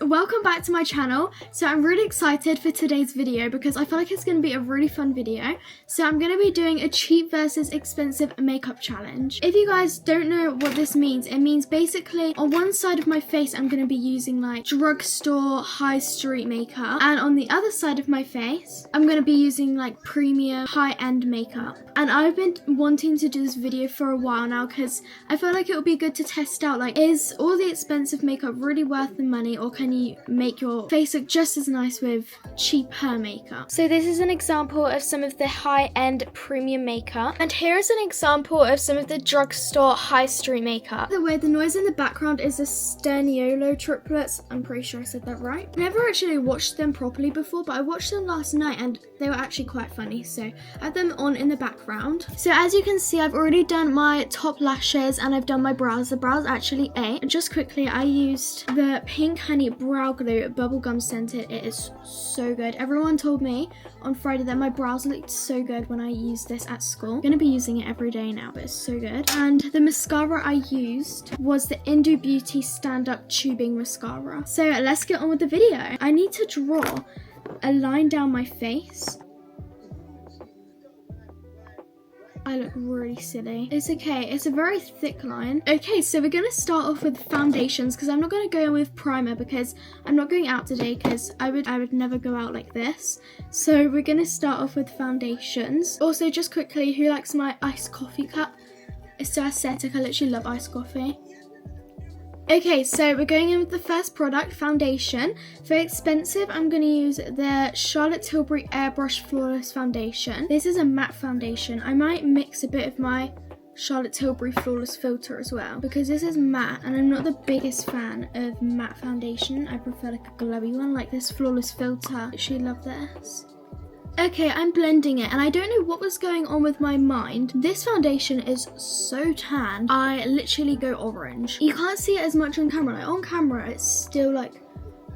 welcome back to my channel. So I'm really excited for today's video because I feel like it's going to be a really fun video. So I'm going to be doing a cheap versus expensive makeup challenge. If you guys don't know what this means, it means basically on one side of my face I'm going to be using like drugstore high street makeup, and on the other side of my face I'm going to be using like premium high-end makeup. And I've been wanting to do this video for a while now because I feel like it would be good to test out, like, is all the expensive makeup really worth the money, or can you make your face look just as nice with cheaper makeup? So this is an example of some of the high-end premium makeup, and here is an example of some of the drugstore high street makeup. By the way, the noise in the background is the Sterniolo triplets. I'm pretty sure I said that right. I never actually watched them properly before, but I watched them last night and they were actually quite funny, so I had them on in the background. So as you can see, I've already done my top lashes and I've done my brows. The brows actually ate. Just quickly, I used the Pink Honey Brow Glue bubblegum scented. It is so good. Everyone told me on Friday that my brows looked so good when I used this at school. I'm gonna be using it every day now, but it's so good. And the mascara I used was the Indu Beauty Stand Up Tubing Mascara. So let's get on with the video. I need to draw a line down my face. I look really silly. It's okay, it's a very thick line. Okay, so we're gonna start off with foundations because I'm not gonna go in with primer because I'm not going out today because I would never go out like this. So we're gonna start off with foundations. Also, just quickly, who likes my iced coffee cup? It's so aesthetic, I literally love iced coffee. Okay, so we're going in with the first product, foundation. For expensive, I'm going to use the Charlotte Tilbury Airbrush Flawless Foundation. This is a matte foundation. I might mix a bit of my Charlotte Tilbury Flawless filter as well because this is matte and I'm not the biggest fan of matte foundation. I prefer like a glowy one like this Flawless filter. I actually love this. Okay, I'm blending it and I don't know what was going on with my mind. This foundation is so tan, I literally go orange. You can't see it as much on camera. Like on camera, it's still like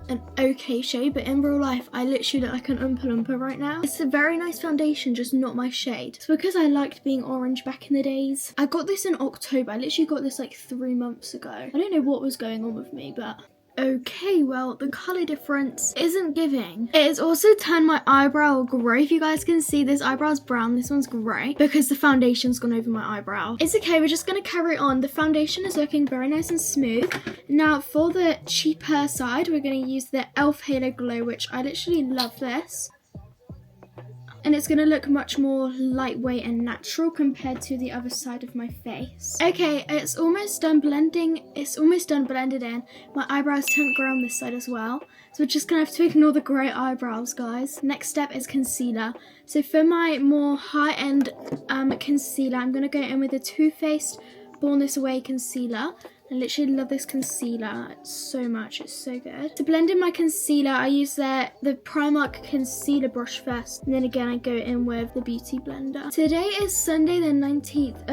an okay shade, but in real life, I literally look like an Oompa Loompa right now. It's a very nice foundation, just not my shade. It's because I liked being orange back in the days. I got this in October. I literally got this like 3 months ago. I don't know what was going on with me, but okay, well, the colour difference isn't giving. It has also turned my eyebrow grey. If you guys can see, this eyebrow's brown, this one's grey, because the foundation's gone over my eyebrow. It's okay, we're just going to carry on. The foundation is looking very nice and smooth. Now, for the cheaper side, we're going to use the e.l.f. Halo Glow, which I literally love this. And it's going to look much more lightweight and natural compared to the other side of my face. Okay, it's almost done blending. It's almost done blended in. My eyebrows turned grey on this side as well. So we're just going to have to ignore the grey eyebrows, guys. Next step is concealer. So for my more high-end concealer, I'm going to go in with the Too Faced Born This Way concealer. I literally love this concealer so much, it's so good. To blend in my concealer, I use the Primark concealer brush first, and then again I go in with the Beauty Blender. Today is Sunday the 19th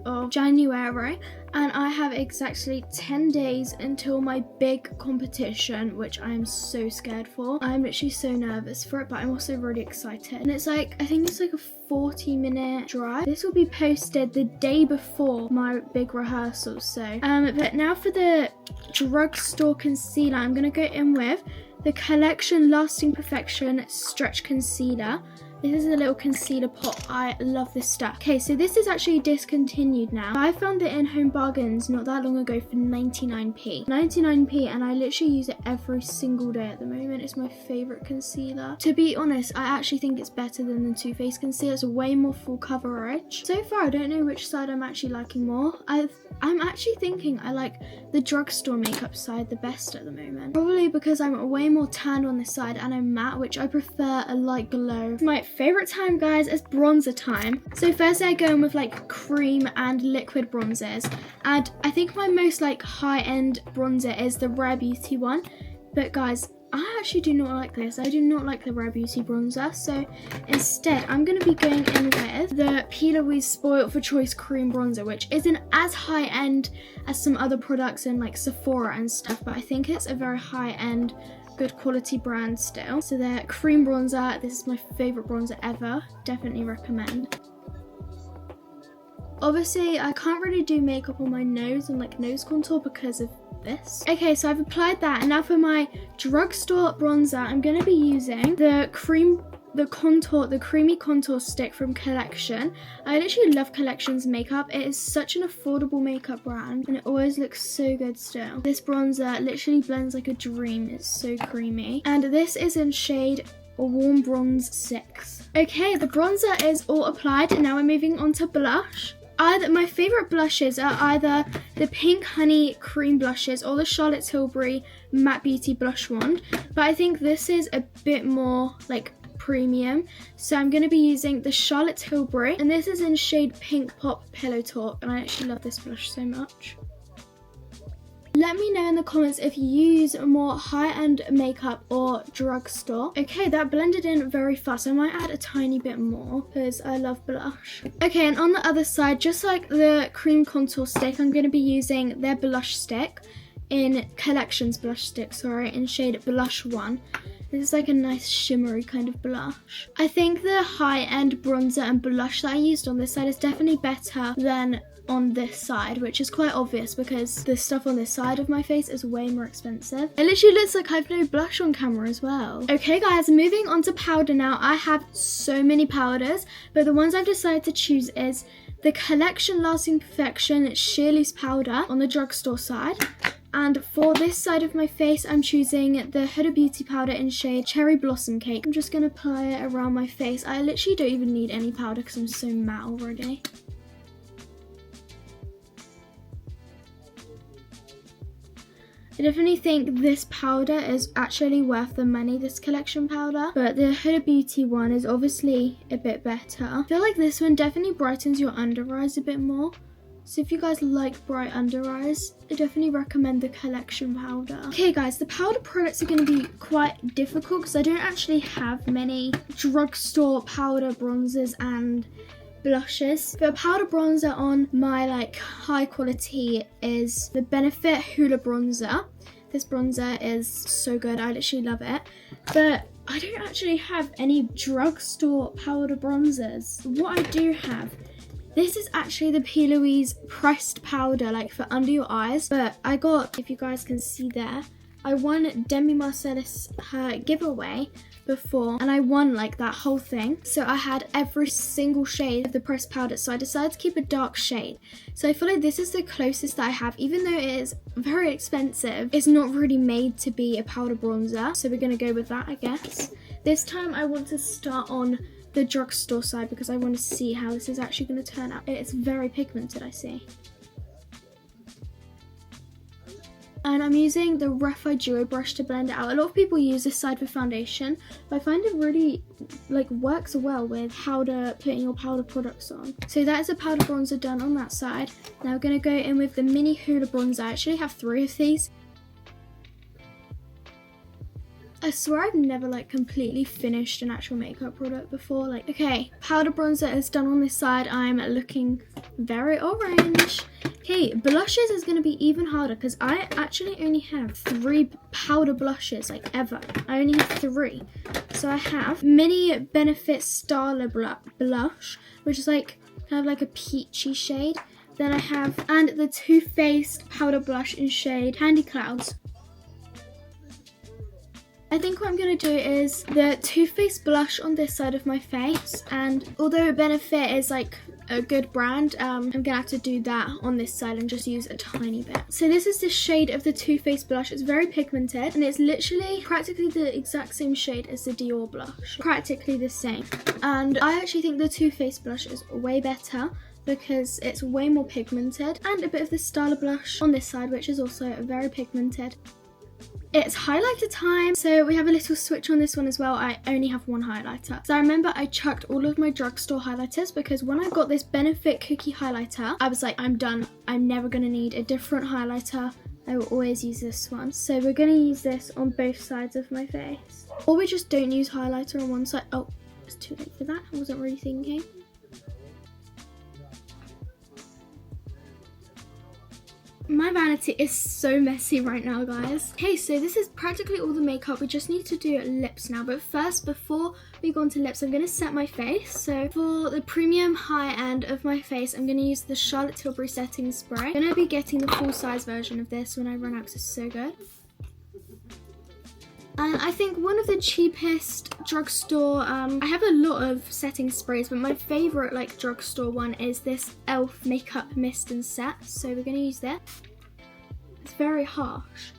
of January, and I have exactly 10 days until my big competition, which I'm so scared for. I'm literally so nervous for it, but I'm also really excited. And it's like, I think it's like a 40-minute drive. This will be posted the day before my big rehearsal, so. But now for the drugstore concealer, I'm gonna go in with the Collection Lasting Perfection Stretch Concealer. This is a little concealer pot. I love this stuff. Okay, so this is actually discontinued now. I found it in Home Bargains not that long ago for 99p. 99p, and I literally use it every single day at the moment. It's my favourite concealer. To be honest, I actually think it's better than the Too Faced concealer. It's way more full coverage. So far, I don't know which side I'm actually liking more. I'm actually thinking I like the drugstore makeup side the best at the moment. Probably because I'm way more tanned on this side and I'm matte, which I prefer a light glow. My favorite time, guys, is bronzer time. So first I go in with like cream and liquid bronzers, and I think my most like high-end bronzer is the Rare Beauty one, but guys, I actually do not like this. I do not like the Rare Beauty bronzer, so instead I'm going to be going in with the P. Louise Spoiled for Choice cream bronzer, which isn't as high-end as some other products in like Sephora and stuff, but I think it's a very high-end, good quality brand still. So the cream bronzer, this is my favorite bronzer ever, definitely recommend. Obviously I can't really do makeup on my nose and like nose contour because of love this. Okay, so I've applied that, and now for my drugstore bronzer, I'm going to be using the creamy contour stick from Collection. I literally love Collection's makeup. It is such an affordable makeup brand, and it always looks so good still. This bronzer literally blends like a dream. It's so creamy. And this is in shade Warm Bronze 6. Okay, the bronzer is all applied, and now we're moving on to blush. My favourite blushes are either the Pink Honey Cream blushes or the Charlotte Tilbury Matte Beauty Blush Wand, but I think this is a bit more like premium, so I'm going to be using the Charlotte Tilbury, and this is in shade Pink Pop Pillow Talk, and I actually love this blush so much. Let me know in the comments if you use more high-end makeup or drugstore. Okay, that blended in very fast. I might add a tiny bit more because I love blush. Okay, and on the other side, just like the cream contour stick, I'm going to be using their blush stick in Collection's blush stick, in shade Blush 1. This is like a nice shimmery kind of blush. I think the high-end bronzer and blush that I used on this side is definitely better than on this side, which is quite obvious because the stuff on this side of my face is way more expensive. It literally looks like I've no blush on camera as well. Okay guys, moving on to powder now. I have so many powders, but the ones I've decided to choose is the Collection Lasting Perfection Sheer Loose Powder on the drugstore side. And for this side of my face, I'm choosing the Huda Beauty powder in shade Cherry Blossom Cake. I'm just going to apply it around my face. I literally don't even need any powder because I'm so matte already. I definitely think this powder is actually worth the money, this Collection powder, but the Huda Beauty one is obviously a bit better. I feel like this one definitely brightens your under eyes a bit more. So if you guys like bright under eyes, I definitely recommend the Collection powder. Okay guys, the powder products are going to be quite difficult because I don't actually have many drugstore powder bronzers and blushes. The powder bronzer on my high quality is the Benefit Hoola bronzer. This bronzer is so good, I literally love it. But I don't actually have any drugstore powder bronzers. What I do have, this is actually the P. Louise pressed powder for under your eyes, but I got, if you guys can see there, I won Demi Marcellus her giveaway before, and I won that whole thing. So I had every single shade of the pressed powder, so I decided to keep a dark shade. So I feel like this is the closest that I have, even though it is very expensive. It's not really made to be a powder bronzer, so we're gonna go with that, I guess. This time I want to start on the drugstore side because I want to see how this is actually going to turn out. It's very pigmented, I see. And I'm using the Refy Duo brush to blend it out. A lot of people use this side for foundation, but I find it really works well with putting your powder products on. So that is a powder bronzer done on that side. Now we're going to go in with the mini Hoola bronzer. I actually have 3 of these. I swear I've never completely finished an actual makeup product before. Okay, powder bronzer is done on this side. I'm looking very orange. Okay, blushes is going to be even harder because I actually only have 3 powder blushes ever. I only have 3. So I have Mini Benefit Starla blush, which is kind of a peachy shade. Then I have, and the Too Faced powder blush in shade Candy Clouds. I think what I'm going to do is the Too Faced blush on this side of my face, and although Benefit is a good brand, I'm going to have to do that on this side and just use a tiny bit. So this is the shade of the Too Faced blush. It's very pigmented and it's literally practically the exact same shade as the Dior blush. Practically the same. And I actually think the Too Faced blush is way better because it's way more pigmented, and a bit of the Starla blush on this side, which is also very pigmented. It's highlighter time, so we have a little switch on this one as well. I only have 1 highlighter. So I remember I chucked all of my drugstore highlighters because when I got this Benefit Cookie highlighter, I was like, I'm done. I'm never going to need a different highlighter. I will always use this one. So we're going to use this on both sides of my face. Or we just don't use highlighter on one side. Oh, it's too late for that. I wasn't really thinking. My vanity is so messy right now, guys. Okay, so this is practically all the makeup. We just need to do lips now. But first, before we go on to lips, I'm going to set my face. So for the premium high end of my face, I'm going to use the Charlotte Tilbury setting spray. I'm going to be getting the full size version of this when I run out because it's so good. And I think one of the cheapest drugstore, I have a lot of setting sprays, but my favorite like drugstore one is this e.l.f. makeup mist and set. So we're going to use that. It's very harsh,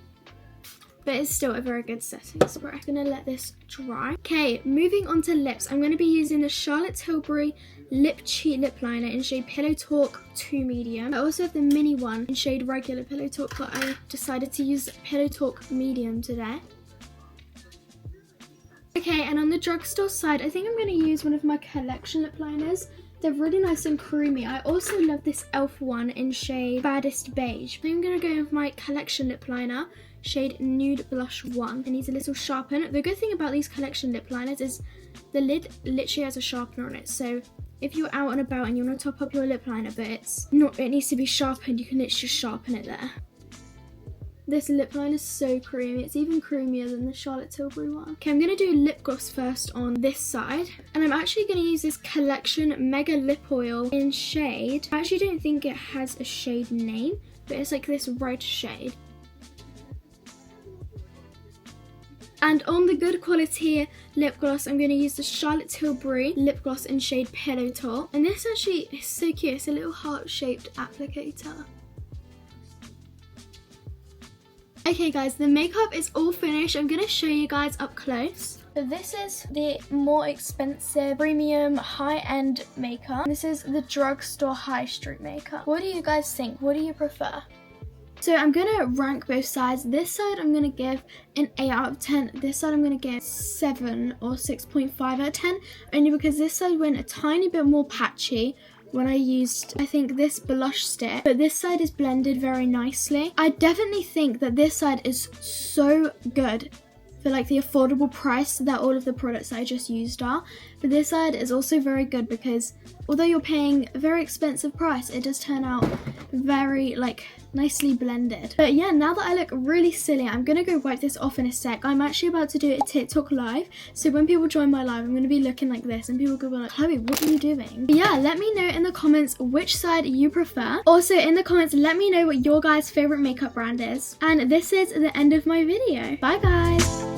but it's still a very good setting spray. I'm going to let this dry. Okay, moving on to lips. I'm going to be using the Charlotte Tilbury Lip Cheat Lip Liner in shade Pillow Talk 2 Medium. I also have the mini one in shade Regular Pillow Talk, but I decided to use Pillow Talk Medium today. Okay, and on the drugstore side, I think I'm going to use one of my collection lip liners. They're really nice and creamy. I also love this e.l.f. one in shade Baddest Beige. I think I'm going to go with my collection lip liner, shade Nude Blush 1. It needs a little sharpen. The good thing about these collection lip liners is the lid literally has a sharpener on it. So if you're out and about and you want to top up your lip liner, but it needs to be sharpened, you can literally just sharpen it there. This lip liner is so creamy. It's even creamier than the Charlotte Tilbury one. Okay, I'm going to do lip gloss first on this side. And I'm actually going to use this Collection Mega Lip Oil in shade. I actually don't think it has a shade name, but it's like this red shade. And on the good quality lip gloss, I'm going to use the Charlotte Tilbury lip gloss in shade Pillow Talk. And this actually is so cute. It's a little heart-shaped applicator. Okay guys, the makeup is all finished. I'm going to show you guys up close. So this is the more expensive premium high-end makeup. This is the drugstore high street makeup. What do you guys think? What do you prefer? So I'm going to rank both sides. This side I'm going to give an 8 out of 10. This side I'm going to give 7 or 6.5 out of 10. Only because this side went a tiny bit more patchy when I used, I think, this blush stick, but this side is blended very nicely. I definitely think that this side is so good for like the affordable price that all of the products I just used are. But this side is also very good because although you're paying a very expensive price, it does turn out very like nicely blended. But yeah, now that I look really silly, I'm gonna go wipe this off in a sec. I'm actually about to do a TikTok live, so when people join my live, I'm gonna be looking like this and people will be like, Chloe, what are you doing? But yeah, let me know in the comments which side you prefer. Also in the comments, let me know what your guys' favorite makeup brand is. And this is the end of my video. Bye guys.